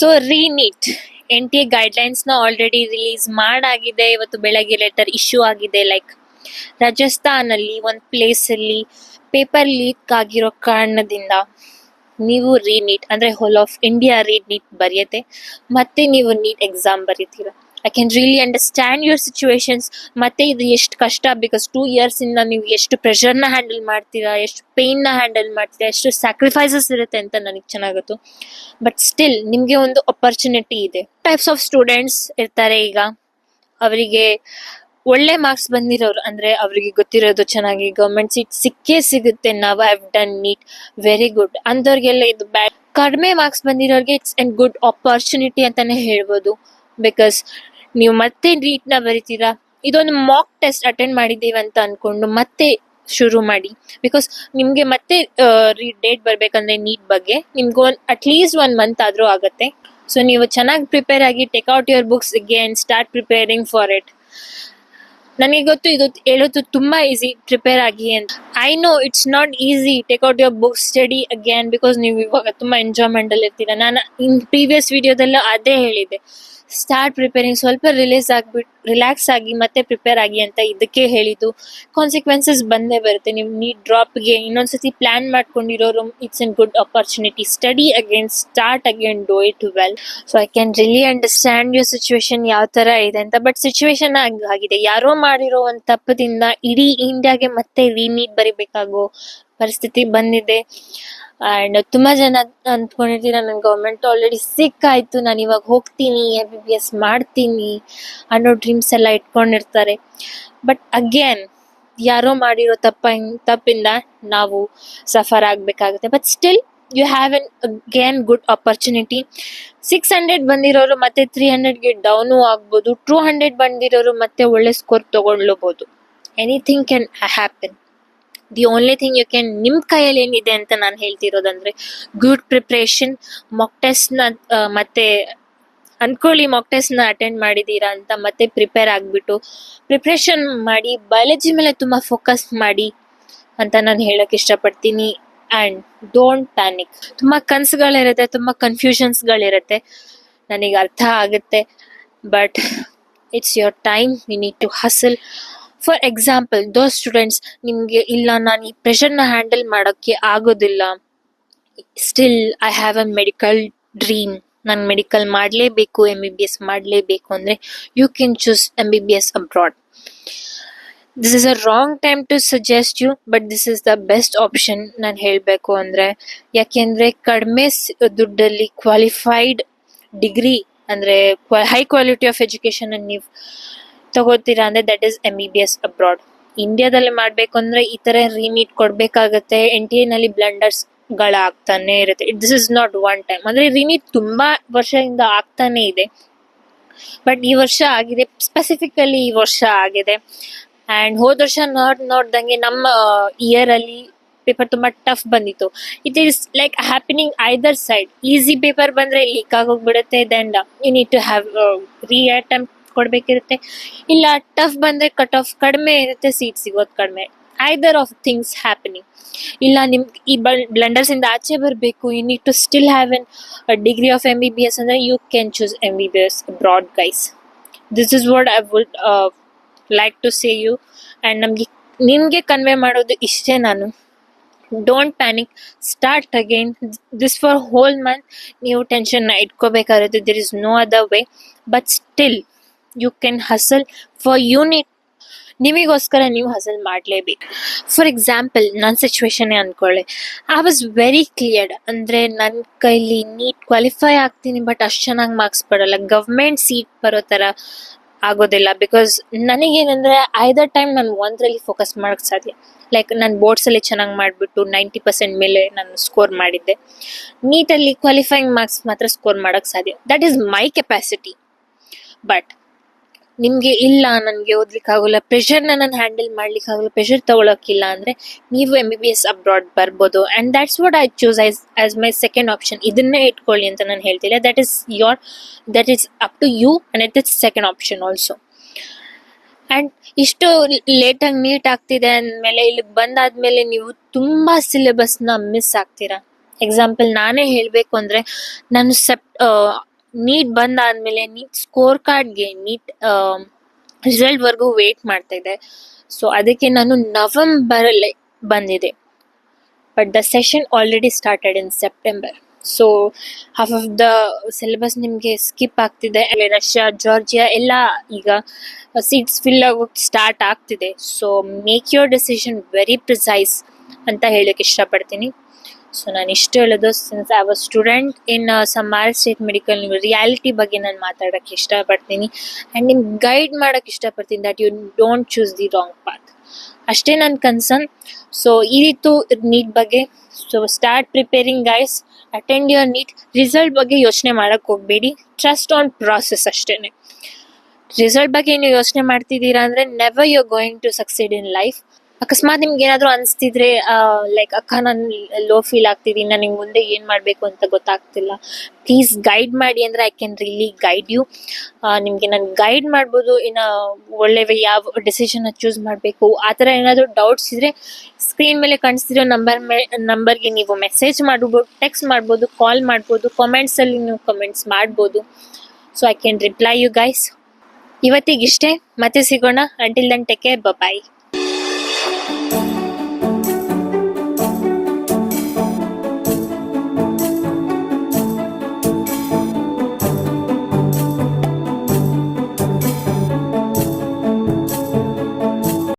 So re NEET NTA ಗೈಡ್ಲೈನ್ಸ್ನ already release ಮಾಡಾಗಿದೆ. ಇವತ್ತು ಬೆಳಗ್ಗೆ ಲೆಟರ್ ಇಶ್ಯೂ ಆಗಿದೆ. ಲೈಕ್ ರಾಜಸ್ಥಾನಲ್ಲಿ ಒಂದು ಪ್ಲೇಸಲ್ಲಿ ಪೇಪರ್ ಲೀಕ್ ಆಗಿರೋ ಕಾರಣದಿಂದ ನೀವು ರೀನೀಟ್ ಅಂದರೆ ಹೋಲ್ ಆಫ್ ಇಂಡಿಯಾ ರೀನೀಟ್ ಬರೆಯತ್ತೆ ಮತ್ತೆ ನೀವು ನೀಟ್ ಎಕ್ಸಾಮ್ ಬರೀತೀರ. I can really understand your situations. ಮತ್ತೆ ಇದು ಎಷ್ಟು ಕಷ್ಟ, ಬಿಕಾಸ್ 2 years ಇಂದ ನೀವು ಎಷ್ಟು ಪ್ರೆಷರ್ನ ಹ್ಯಾಂಡಲ್ ಮಾಡ್ತೀರಾ, ಎಷ್ಟು ಪೇನ್ನ ಹ್ಯಾಂಡಲ್ ಮಾಡ್ತೀರಾ, ಎಷ್ಟು ಸ್ಯಾಕ್ರಿಫೈಸಸ್ ಇರುತ್ತೆ ಅಂತ ನನಗೆ ಚೆನ್ನಾಗಿತ್ತು. ಬಟ್ ಸ್ಟಿಲ್ ನಿಮಗೆ ಒಂದು ಅಪರ್ಚುನಿಟಿ ಇದೆ. ಟೈಪ್ಸ್ ಆಫ್ ಸ್ಟೂಡೆಂಟ್ಸ್ ಇರ್ತಾರೆ. ಈಗ ಅವರಿಗೆ ಒಳ್ಳೆ ಮಾರ್ಕ್ಸ್ ಬಂದಿರೋರು, ಅಂದರೆ ಅವರಿಗೆ ಗೊತ್ತಿರೋದು ಚೆನ್ನಾಗಿ ಗೌರ್ಮೆಂಟ್ ಸೀಟ್ ಸಿಕ್ಕೇ ಸಿಗುತ್ತೆ, ನಾವು have done NEET very good ಅಂಥವ್ರಿಗೆಲ್ಲ ಇದು ಬ್ಯಾಡ್. ಕಡಿಮೆ ಮಾರ್ಕ್ಸ್ ಬಂದಿರೋರಿಗೆ ಇಟ್ಸ್ ಎನ್ ಗುಡ್ ಆಪರ್ಚುನಿಟಿ ಅಂತಾನೆ ಹೇಳ್ಬೋದು. ಬಿಕಾಸ್ ನೀವು ಮತ್ತೆ ನೀಟ್ನ ಬರಿತೀರಾ, ಇದೊಂದು ಮಾಕ್ ಟೆಸ್ಟ್ ಅಟೆಂಡ್ ಮಾಡಿದ್ದೀವಿ ಅಂತ ಅನ್ಕೊಂಡು ಮತ್ತೆ ಶುರು ಮಾಡಿ. ಬಿಕಾಸ್ ನಿಮಗೆ ಮತ್ತೆ ಡೇಟ್ ಬರಬೇಕಂದ್ರೆ ನೀಟ್ ಬಗ್ಗೆ ನಿಮ್ಗೆ ಅಟ್ಲೀಸ್ಟ್ 1 month ಆದರೂ ಆಗುತ್ತೆ. ಸೊ ನೀವು ಚೆನ್ನಾಗಿ ಪ್ರಿಪೇರ್ ಆಗಿ take out your books again, start preparing for it. ನನಗೆ ಗೊತ್ತು ಇದು ಹೇಳೋದು ತುಂಬಾ ಈಸಿ, ಪ್ರಿಪೇರ್ ಆಗಿ ಅಂತ. I know it's not easy. Take out your book, study again, because ನೀವು ಇವಾಗ ತುಂಬಾ ಎಂಜಾಯ್ಮೆಂಟ್ ಅಲ್ಲಿ ಇರ್ತೀರಾ. ನಾನು ಪ್ರೀವಿಯಸ್ ವಿಡಿಯೋದಲ್ಲೂ ಅದೇ ಹೇಳಿದೆ, ಸ್ಟಾರ್ಟ್ ಪ್ರಿಪೇರಿಂಗ್, ಸ್ವಲ್ಪ ರಿಲ್ಯಾಕ್ಸ್ ಆಗಿ ಮತ್ತೆ ಪ್ರಿಪೇರ್ ಆಗಿ ಅಂತ ಇದಕ್ಕೆ ಹೇಳಿದ್ದು. ಕಾನ್ಸಿಕ್ವೆನ್ಸಸ್ ಬಂದೇ ಬರುತ್ತೆ. ನೀವು ನೀಟ್ ಡ್ರಾಪ್ಗೆ ಇನ್ನೊಂದ್ಸತಿ ಪ್ಲಾನ್ ಮಾಡ್ಕೊಂಡಿರೋರು, it's an good opportunity. Study again, start again, do it well. So I can really understand your situation ಯಾವ ತರ ಇದೆ ಅಂತ. ಬಟ್ ಸಿಚುವೇಶನ್ ಆಗಿದೆ, ಯಾರೋ ಮಾಡಿರೋ ಒಂದು ತಪ್ಪದಿಂದ ಇಡೀ ಇಂಡಿಯಾಗೆ ಮತ್ತೆ ರೀನೀಟ್ ಬರಿಬೇಕಾಗೋ ಪರಿಸ್ಥಿತಿ ಬಂದಿದೆ. ಆ್ಯಂಡ್ ತುಂಬ ಜನ ಅಂದ್ಕೊಂಡಿರ್ತೀರ ನನ್ನ ಗೌರ್ಮೆಂಟ್ ಆಲ್ರೆಡಿ ಸಿಕ್ಕಾಯ್ತು, ನಾನು ಇವಾಗ ಹೋಗ್ತೀನಿ MBBS ಮಾಡ್ತೀನಿ ಅನ್ನೋ ಡ್ರೀಮ್ಸ್ ಎಲ್ಲ ಇಟ್ಕೊಂಡಿರ್ತಾರೆ. ಬಟ್ ಅಗೇನ್ ಯಾರೋ ಮಾಡಿರೋ ತಪ್ಪಿಂದ ನಾವು ಸಫರ್ ಆಗಬೇಕಾಗುತ್ತೆ. But still you have again good opportunity. 600 ಬಂದಿರೋರು ಮತ್ತೆ 300ಗೆ ಡೌನು ಆಗ್ಬೋದು. 200 ಬಂದಿರೋರು ಮತ್ತೆ ಒಳ್ಳೆ ಸ್ಕೋರ್ ತಗೊಳ್ಬೋದು. Anything can happen. The only thing you can, ನಿಮ್ಮ ಕೈಯಲ್ಲಿ ಏನಿದೆ ಅಂತ ನಾನು ಹೇಳ್ತಿರೋದಂದ್ರೆ ಗುಡ್ ಪ್ರಿಪ್ರೇಷನ್. ಮಾಕ್ ಟೆಸ್ಟ್ನ ಮತ್ತೆ ಅನ್ಕೊಳ್ಳಿ ಮಾಕ್ ಟೆಸ್ಟ್ನ ಅಟೆಂಡ್ ಮಾಡಿದ್ದೀರಾ ಅಂತ, ಮತ್ತೆ ಪ್ರಿಪೇರ್ ಆಗಿಬಿಟ್ಟು ಪ್ರಿಪ್ರೇಷನ್ ಮಾಡಿ, ಬಯಾಲಜಿ ಮೇಲೆ ತುಂಬ ಫೋಕಸ್ ಮಾಡಿ ಅಂತ ನಾನು ಹೇಳೋಕ್ಕೆ ಇಷ್ಟಪಡ್ತೀನಿ. And don't panic. ತುಂಬ ಕನಸುಗಳಿರುತ್ತೆ, ತುಂಬ ಕನ್ಫ್ಯೂಷನ್ಸ್ಗಳಿರುತ್ತೆ, ನನಗೆ ಅರ್ಥ ಆಗುತ್ತೆ. But it's your time, you need to hustle. For example those students, ನಿಮಗೆ ಇಲ್ಲ ನಾನು ಈ ಪ್ರೆಷರ್ನ ಹ್ಯಾಂಡಲ್ ಮಾಡೋಕ್ಕೆ ಆಗೋದಿಲ್ಲ, still I have a medical dream, ನಾನು ಮೆಡಿಕಲ್ ಮಾಡಲೇಬೇಕು, MBBS ಮಾಡಲೇಬೇಕು ಅಂದರೆ you can choose MBBS abroad. This is a wrong time to suggest you, but this is the best option ನಾನು ಹೇಳಬೇಕು ಅಂದರೆ. ಯಾಕೆಂದರೆ ಕಡಿಮೆ ದುಡ್ಡಲ್ಲಿ ಕ್ವಾಲಿಫೈಡ್ ಡಿಗ್ರಿ ಅಂದರೆ ಹೈ ಕ್ವಾಲಿಟಿ ಆಫ್ ಎಜುಕೇಷನ್ ನೀವು ತಗೋತೀರಾ ಅಂದರೆ ದಟ್ ಈಸ್ MBBS ಅಬ್ರಾಡ್. ಇಂಡಿಯಾದಲ್ಲಿ ಮಾಡಬೇಕು ಅಂದರೆ ಈ ಥರ ರೀನೀಟ್ ಕೊಡಬೇಕಾಗತ್ತೆ. NTA ನಲ್ಲಿ ಬ್ಲಂಡರ್ಸ್ಗಳಾಗ್ತಾನೆ ಇರುತ್ತೆ. This is not one time, ಅಂದರೆ ರೀನೀಟ್ ತುಂಬ ವರ್ಷದಿಂದ ಆಗ್ತಾನೆ ಇದೆ. ಬಟ್ ಈ ವರ್ಷ ಆಗಿದೆ, ಸ್ಪೆಸಿಫಿಕಲಿ ಈ ವರ್ಷ ಆಗಿದೆ. ಆ್ಯಂಡ್ ಹೋದ ವರ್ಷ ನೋಡ್ದಂಗೆ ನಮ್ಮ ಇಯರಲ್ಲಿ ಪೇಪರ್ ತುಂಬ ಟಫ್ ಬಂದಿತ್ತು. It is like happening either side. Easy paper ಬಂದರೆ ಲೀಕ್ ಆಗೋಗ್ಬಿಡುತ್ತೆ, then you need to have reattempt ಕೊಡಬೇಕಿರುತ್ತೆ. ಇಲ್ಲ ಟಫ್ ಬಂದರೆ ಕಟ್ ಆಫ್ ಕಡಿಮೆ ಇರುತ್ತೆ, ಸೀಟ್ ಸಿಗೋದು ಕಡಿಮೆ. Either of things happening. ಇಲ್ಲ ನಿಮ್ಗೆ ಈ ಬ್ಲಂಡರ್ಸಿಂದ ಆಚೆ ಬರಬೇಕು, you need to still have an degree of MBBS ಅಂದರೆ you can choose MBBS abroad guys. This is what I would like to say you. And ನಿಮಗೆ ಕನ್ವೆ ಮಾಡೋದು ಇಷ್ಟೇ ನಾನು. Don't panic, start again. This for whole month ನೀವು ಟೆನ್ಷನ್ನ ಇಟ್ಕೋಬೇಕಾಗುತ್ತೆ. There is no other way. But still you can hustle for unit. ನಿಮಗೋಸ್ಕರ ನೀವು ಹಸಲ್ ಮಾಡಲೇಬೇಕು. ಫಾರ್ ಎಕ್ಸಾಂಪಲ್ ನನ್ನ ಸಿಚುವೇಶನ್ನೇ ಅಂದ್ಕೊಳ್ಳಿ. ಐ ವಾಸ್ ವೆರಿ ಕ್ಲಿಯರ್ಡ್, ಅಂದರೆ ನನ್ನ ಕೈಲಿ ನೀಟ್ ಕ್ವಾಲಿಫೈ ಆಗ್ತೀನಿ, ಬಟ್ ಅಷ್ಟು ಚೆನ್ನಾಗಿ ಮಾರ್ಕ್ಸ್ ಬರೋಲ್ಲ, ಗೌರ್ಮೆಂಟ್ ಸೀಟ್ ಬರೋ ಥರ ಆಗೋದಿಲ್ಲ. ಬಿಕಾಸ್ ನನಗೇನೆಂದರೆ ಐದರ್ ಟೈಮ್ ನಾನು ಒಂದರಲ್ಲಿ ಫೋಕಸ್ ಮಾಡೋಕ್ಕೆ ಸಾಧ್ಯ. ಲೈಕ್ ನಾನು ಬೋರ್ಡ್ಸಲ್ಲಿ ಚೆನ್ನಾಗಿ ಮಾಡಿಬಿಟ್ಟು 90% ಮೇಲೆ ನಾನು ಸ್ಕೋರ್ ಮಾಡಿದ್ದೆ. ನೀಟಲ್ಲಿ ಕ್ವಾಲಿಫೈಯಿಂಗ್ ಮಾರ್ಕ್ಸ್ ಮಾತ್ರ ಸ್ಕೋರ್ ಮಾಡೋಕ್ಕೆ ಸಾಧ್ಯ. That is my capacity. But ನಿಮಗೆ ಇಲ್ಲ, ನನಗೆ ಓದ್ಲಿಕ್ಕಾಗಲ್ಲ, ಪ್ರೆಷರ್ನ ನಾನು ಹ್ಯಾಂಡಲ್ ಮಾಡ್ಲಿಕ್ಕಾಗಲ್ಲ, ಪ್ರೆಷರ್ ತೊಗೊಳಕ್ಕಿಲ್ಲ ಅಂದರೆ ನೀವು MBBS ಅಬ್ರಾಡ್ ಬರ್ಬೋದು. And that's what I choose as my second option. ಇದನ್ನೇ ಇಟ್ಕೊಳ್ಳಿ ಅಂತ ನಾನು ಹೇಳ್ತಿಲ್ಲ. That is up to you and it is second option also. And ಇಷ್ಟು ಲೇಟಾಗಿ ನೀಟ್ ಆಗ್ತಿದೆ ಅಂದಮೇಲೆ ಇಲ್ಲಿಗೆ ಬಂದಾದ್ಮೇಲೆ ನೀವು ತುಂಬ ಸಿಲೆಬಸ್ನ ಮಿಸ್ ಆಗ್ತೀರಾ. ಎಕ್ಸಾಂಪಲ್ ನಾನೇ ಹೇಳಬೇಕು ಅಂದರೆ ನಾನು ನೀಟ್ ಬಂದಾದ್ಮೇಲೆ ನೀಟ್ ಸ್ಕೋರ್ ಕಾರ್ಡ್ಗೆ ನೀಟ್ ರಿಸಲ್ಟ್ವರೆಗೂ ವೇಟ್ ಮಾಡ್ತಾ ಇದೆ. ಸೊ ಅದಕ್ಕೆ ನಾನು ನವೆಂಬರಲ್ಲಿ ಬಂದಿದೆ, but the session already started in September. So half of the syllabus ನಿಮಗೆ ಸ್ಕಿಪ್ ಆಗ್ತಿದೆ. ರಷ್ಯಾ, ಜಾರ್ಜಿಯಾ ಎಲ್ಲ ಈಗ ಸೀಟ್ಸ್ ಫಿಲ್ ಆಗೋಕ್ಕೆ ಸ್ಟಾರ್ಟ್ ಆಗ್ತಿದೆ. So make your decision very precise ಅಂತ ಹೇಳಕ್ಕೆ ಇಷ್ಟಪಡ್ತೀನಿ. ಸೊ ನಾನು ಇಷ್ಟು ಹೇಳೋದು, since I was student in Samara state medical, reality ಬಗ್ಗೆ ನಾನು ಮಾತಾಡೋಕ್ಕೆ ಇಷ್ಟಪಡ್ತೀನಿ ಆ್ಯಂಡ್ ನಿಮ್ಗೆ ಗೈಡ್ ಮಾಡೋಕ್ಕೆ ಇಷ್ಟಪಡ್ತೀನಿ that you don't choose the wrong path. ಅಷ್ಟೇ ನನ್ನ ಕನ್ಸರ್ನ್. ಸೊ ಇದಿತ್ತು ನೀಟ್ ಬಗ್ಗೆ. So start preparing guys, attend your NEET. Result ಬಗ್ಗೆ ಯೋಚನೆ ಮಾಡೋಕ್ಕೆ ಹೋಗಬೇಡಿ, ಟ್ರಸ್ಟ್ ಆನ್ ಪ್ರಾಸೆಸ್ ಅಷ್ಟೇ. ರಿಸಲ್ಟ್ ಬಗ್ಗೆ ನೀವು ಯೋಚನೆ ಮಾಡ್ತಿದ್ದೀರಾ ಅಂದರೆ never you are going to succeed in life. ಅಕಸ್ಮಾತ್ ನಿಮ್ಗೆ ಏನಾದರೂ ಅನಿಸ್ತಿದ್ರೆ ಲೈಕ್ ಅಕ್ಕ ನಾನು ಲೋ ಫೀಲ್ ಆಗ್ತಿದ್ದೀನಿ, ನನಗೆ ಮುಂದೆ ಏನು ಮಾಡಬೇಕು ಅಂತ ಗೊತ್ತಾಗ್ತಿಲ್ಲ, ಪ್ಲೀಸ್ ಗೈಡ್ ಮಾಡಿ ಅಂದರೆ I can really guide you. ನಿಮಗೆ ನಾನು ಗೈಡ್ ಮಾಡ್ಬೋದು, ಇನ್ನು ಒಳ್ಳೆ ಯಾವ ಡಿಸಿಷನ್ನ ಚೂಸ್ ಮಾಡಬೇಕು ಆ ಥರ ಏನಾದರೂ ಡೌಟ್ಸ್ ಇದ್ದರೆ ಸ್ಕ್ರೀನ್ ಮೇಲೆ ಕಾಣಿಸ್ತಿರೋ ನಂಬರ್ಗೆ ನೀವು ಮೆಸೇಜ್ ಮಾಡ್ಬೋದು, ಟೆಕ್ಸ್ಟ್ ಮಾಡ್ಬೋದು, ಕಾಲ್ ಮಾಡ್ಬೋದು, ಕಾಮೆಂಟ್ಸಲ್ಲಿ ನೀವು ಕಮೆಂಟ್ಸ್ ಮಾಡ್ಬೋದು. So I can reply you guys. ಇವತ್ತಿಗಿಷ್ಟೇ, ಮತ್ತೆ ಸಿಗೋಣ. ಅಂಟಿಲ್ ದೆನ್ ಟೇಕ್ ಕೇರ್, ಬಾಯ್.